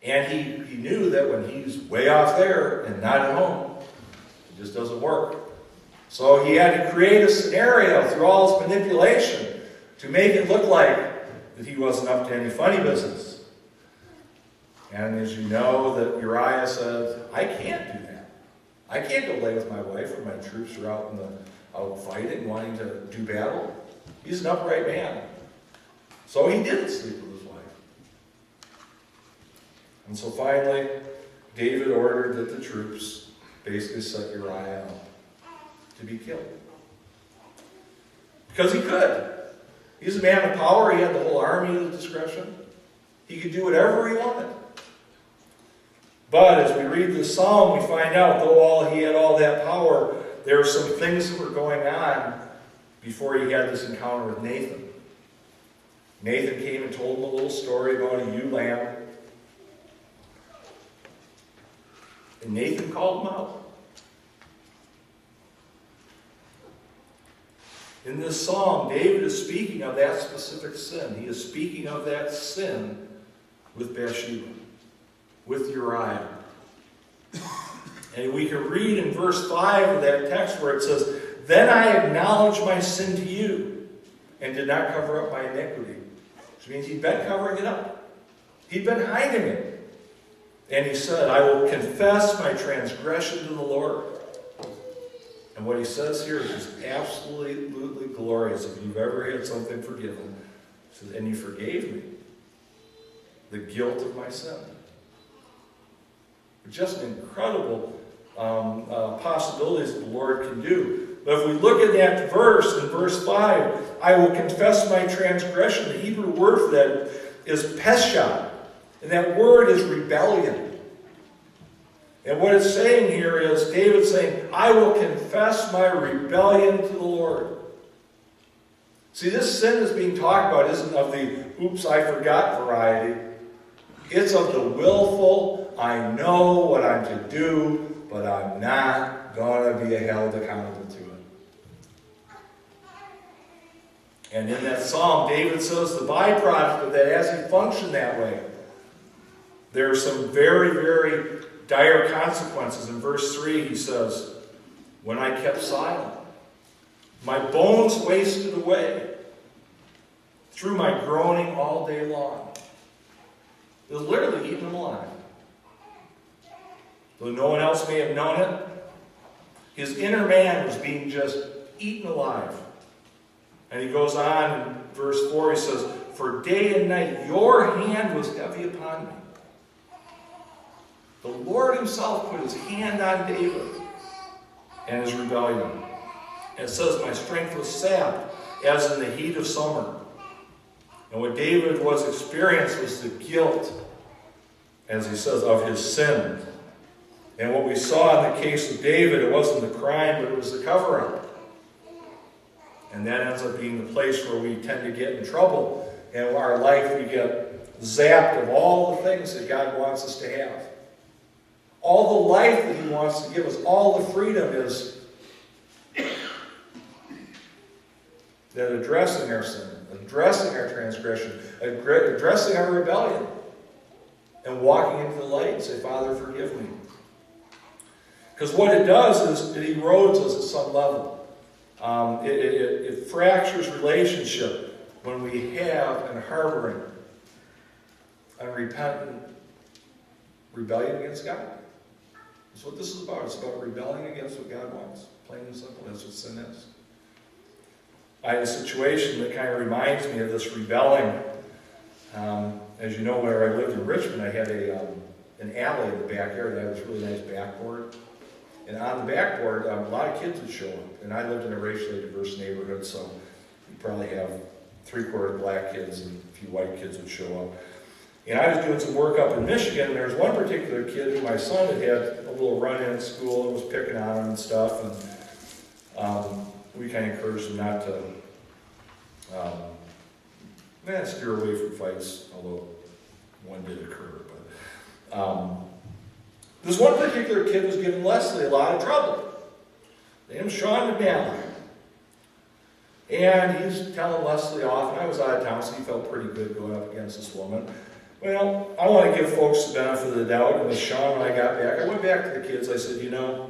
And he knew that when he's way off there and not at home, it just doesn't work. So he had to create a scenario through all his manipulation to make it look like that he wasn't up to any funny business. And as you know, that Uriah said, I can't do that. I can't go lay with my wife when my troops are out fighting, wanting to do battle. He's an upright man. So he didn't sleep with his wife. And so finally, David ordered that the troops basically set Uriah up to be killed. Because he could. He's a man of power. He had the whole army at his discretion. He could do whatever he wanted. But as we read the psalm, we find out, though he had all that power, there were some things that were going on before he had this encounter with Nathan. Nathan came and told him a little story about a ewe lamb. And Nathan called him out. In this psalm, David is speaking of that specific sin. He is speaking of that sin with Bathsheba, with Uriah. And we can read in verse 5 of that text where it says, Then I acknowledged my sin to you and did not cover up my iniquity. Which means he'd been covering it up. He'd been hiding it. And he said, I will confess my transgression to the Lord. And what he says here is just absolutely glorious. If you've ever had something forgiven, he says, and you forgave me the guilt of my sin. Just incredible possibilities that the Lord can do. But if we look at that verse, in verse 5, I will confess my transgression. The Hebrew word for that is peshah. And that word is rebellion. And what it's saying here is, David's saying, I will confess my rebellion to the Lord. See, this sin that's being talked about isn't of the oops, I forgot variety. It's of the willful, I know what I'm to do, but I'm not going to be held accountable to it. And in that psalm, David says the byproduct of that, as he functioned that way, there are some very, very dire consequences. In verse 3, he says, when I kept silent, my bones wasted away through my groaning all day long. It was literally eating them alive. Though no one else may have known it, his inner man was being just eaten alive. And he goes on in verse 4, he says, for day and night your hand was heavy upon me. The Lord himself put his hand on David and his rebellion. And it says, my strength was sapped as in the heat of summer. And what David was experiencing was the guilt, as he says, of his sin. And what we saw in the case of David, it wasn't the crime, but it was the cover-up. And that ends up being the place where we tend to get in trouble. And in our life, we get zapped of all the things that God wants us to have. All the life that he wants to give us, all the freedom is that addressing our sin, addressing our transgression, addressing our rebellion, and walking into the light and say, Father, forgive me. Because what it does is it erodes us at some level. It fractures relationship when we have and harboring unrepentant rebellion against God. That's what this is about. It's about rebelling against what God wants. Plain and simple. That's what sin is. I had a situation that kind of reminds me of this rebelling. As you know, where I lived in Richmond, I had an alley in the backyard. I had this really nice backboard. And on the backboard, a lot of kids would show up. And I lived in a racially diverse neighborhood, so you'd probably have 3/4 black kids and a few white kids would show up. And I was doing some work up in Michigan, and there was one particular kid who my son had a little run-in at school and was picking on him and stuff. And we kind of encouraged him not to steer away from fights, although one did occur. But this one particular kid was giving Leslie a lot of trouble. His name was Sean McNally. And he was telling Leslie off, and I was out of town, so he felt pretty good going up against this woman. Well, I want to give folks the benefit of the doubt, and with Sean, when I got back, I went back to the kids, I said, you know,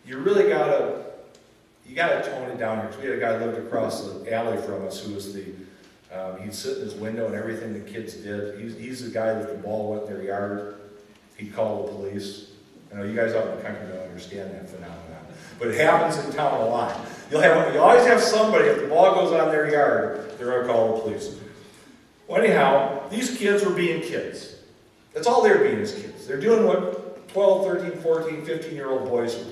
you really gotta tone it down here, because we had a guy who lived across the alley from us who was he'd sit in his window and everything the kids did. He's the guy that the ball went in their yard. He'd call the police. I know you guys out in the country don't understand that phenomenon, but it happens in town a lot. You always have somebody, if the ball goes on their yard, they're going to call the police. Well, anyhow, these kids were being kids. That's all they're being as kids. They're doing what 12, 13, 14, 15-year-old boys do.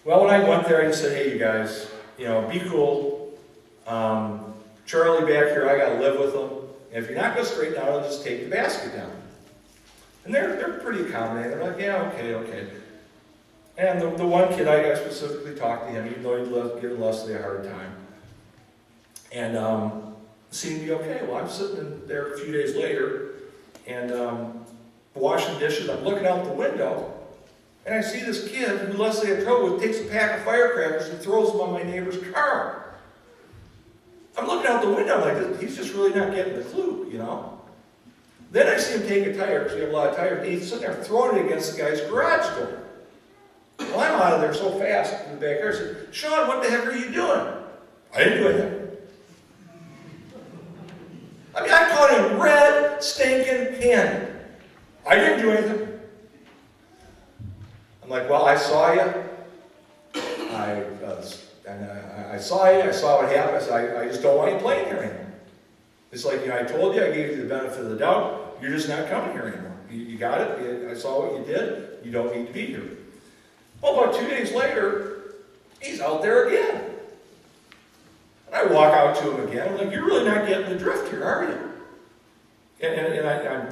Well, when I went there, I just said, hey, you guys, be cool. Charlie back here, I got to live with him. And if you're not going to straighten out, I'll just take the basket down. And they're pretty accommodating. They're like, yeah, okay. And the one kid, I specifically talked to him, even though he'd given Leslie a hard time. And seemed to be okay. Well, I'm sitting in there a few days later, and washing dishes. I'm looking out the window, and I see this kid who Leslie had trouble with takes a pack of firecrackers and throws them on my neighbor's car. I'm looking out the window, I'm like, he's just really not getting the clue, Then I see him take a tire, because we have a lot of tires, and he's sitting there throwing it against the guy's garage door. Well, I'm out of there so fast in the backyard. I said, Sean, what the heck are you doing? I didn't do anything. I mean, I caught him red, stinking handed. I didn't do anything. I'm like, well, I saw you. I saw you. I saw what happened. I said, I just don't want you playing here anymore. It's like, I told you, I gave you the benefit of the doubt. You're just not coming here anymore. You got it. I saw what you did. You don't need to be here. Well, about 2 days later, he's out there again. And I walk out to him again. I'm like, you're really not getting the drift here, are you? And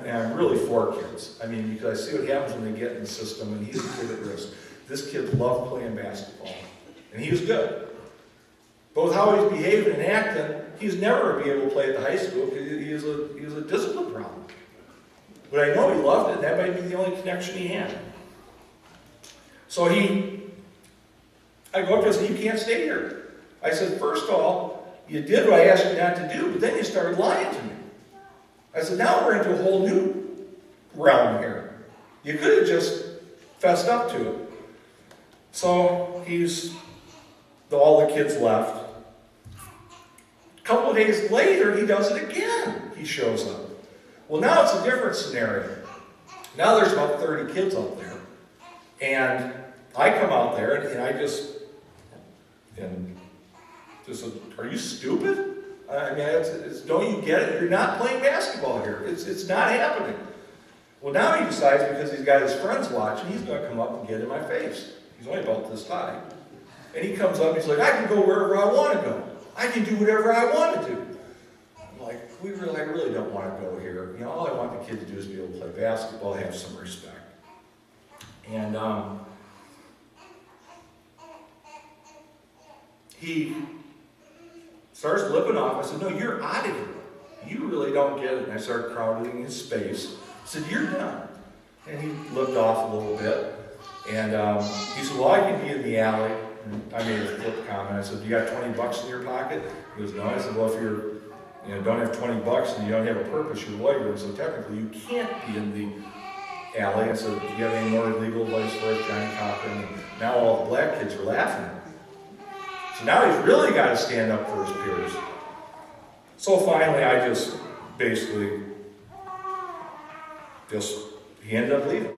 I'm really for kids. I mean, because I see what happens when they get in the system, and he's a kid at risk. This kid loved playing basketball, and he was good. But with how he's behaving and acting, he's never going to be able to play at the high school because he was a discipline problem. But I know he loved it, and that might be the only connection he had. So I go up to him and say, you can't stay here. I said, first of all, you did what I asked you not to do, but then you started lying to me. I said, now we're into a whole new realm here. You could have just fessed up to it. So all the kids left. A couple of days later, he does it again. He shows up. Well, now it's a different scenario. Now there's about 30 kids out there. And I come out there, and I just are you stupid? I mean, don't you get it? You're not playing basketball here. It's not happening. Well, now he decides, because he's got his friends watching, he's going to come up and get in my face. He's only about this high. And he comes up and he's like, I can go wherever I want to go. I can do whatever I want to do. I'm like, I really don't want to go here. All I want the kid to do is be able to play basketball, have some respect. And he starts lipping off. I said, no, you're out of here. You really don't get it. And I started crowding his space. I said, you're done. And he lipped off a little bit. And he said, well, I can be in the alley. And I made a flip comment. I said, you got 20 bucks in your pocket? He goes, no. I said, well, if you don't have 20 bucks and you don't have a purpose, you're loitering. So technically, you can't be in the alley. I said, do you have any more legal advice for us, Johnny Cochran? And now all the black kids are laughing at him. So now he's really got to stand up for his peers. So finally, I just basically he ended up leaving.